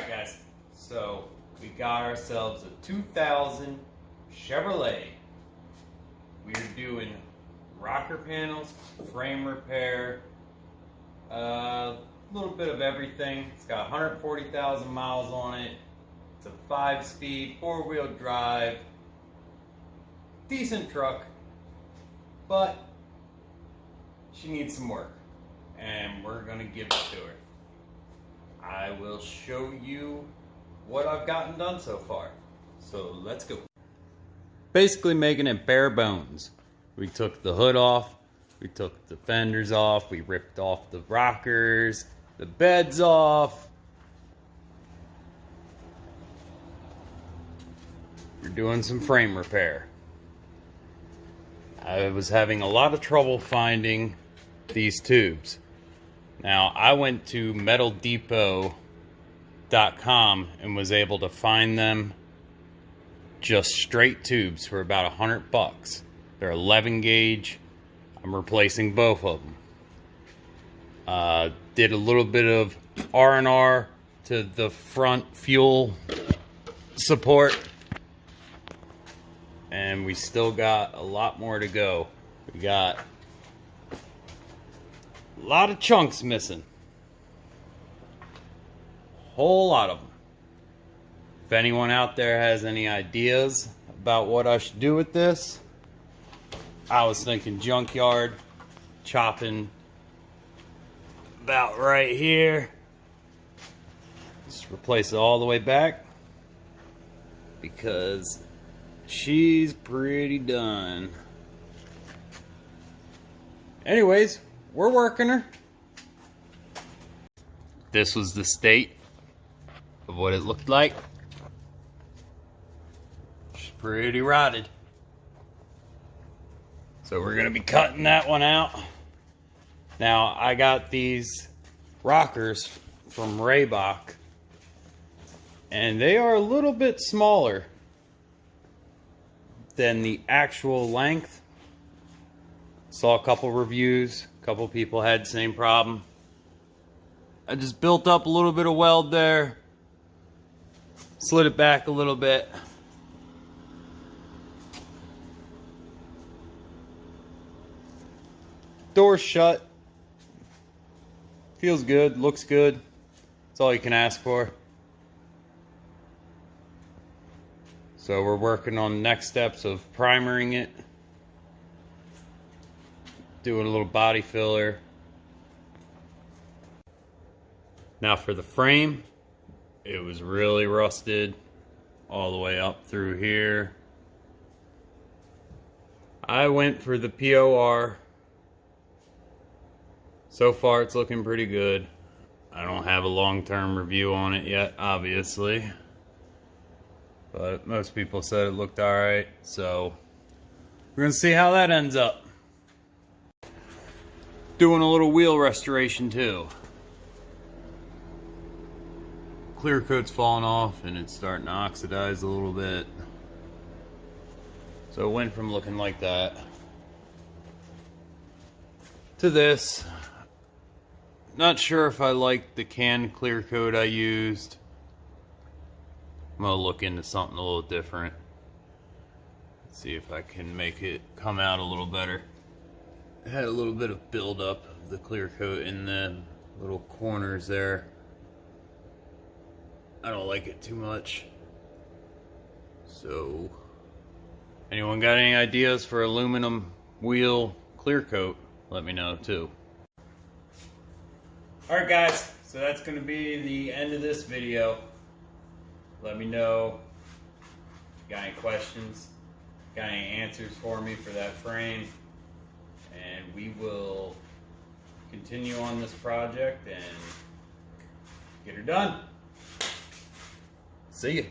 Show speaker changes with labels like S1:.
S1: Alright guys, so we got ourselves a 2000 Chevrolet. We're doing rocker panels, frame repair, a little bit of everything. It's got 140,000 miles on it. It's a 5-speed, 4-wheel drive, decent truck, but she needs some work, and we're gonna give it to her. I will show you what I've gotten done so far. So let's go. Basically making it bare bones. We took the hood off, we took the fenders off, we ripped off the rockers, the beds off. We're doing some frame repair. I was having a lot of trouble finding these tubes. Now, I went to metaldepot.com and was able to find them just straight tubes for about $100. They're 11 gauge. I'm replacing both of them. Did a little bit of R&R to the front fuel support. And we still got a lot more to go. We got a lot of chunks missing. Whole lot of them. If anyone out there has any ideas about what I should do with this, I was thinking junkyard, chopping about right here. Just replace it all the way back because she's pretty done. Anyways, we're working her. This was the state of what it looked like. She's pretty rotted. So we're gonna be cutting that one out. Now, I got these rockers from Reebok, and they are a little bit smaller than the actual length. Saw a couple reviews. A couple people had the same problem. I just built up a little bit of weld there. Slid it back a little bit. Door's shut. Feels good, looks good. That's all you can ask for. So we're working on next steps of primering it. Doing a little body filler. Now for the frame, it was really rusted all the way up through here. I went for the POR. So far it's looking pretty good. I don't have a long-term review on it yet, obviously. But most people said it looked alright, so we're gonna see how that ends up. Doing a little wheel restoration too. Clear coat's falling off and it's starting to oxidize a little bit. So it went from looking like that to this. Not sure if I like the canned clear coat I used. I'm gonna look into something a little different. See if I can make it come out a little better. It had a little bit of buildup of the clear coat in the little corners there. I don't like it too much. So, anyone got any ideas for aluminum wheel clear coat? Let me know too. Alright guys, so that's going to be the end of this video. Let me know if you got any questions, got any answers for me for that frame, and we will continue on this project and get her done. See ya.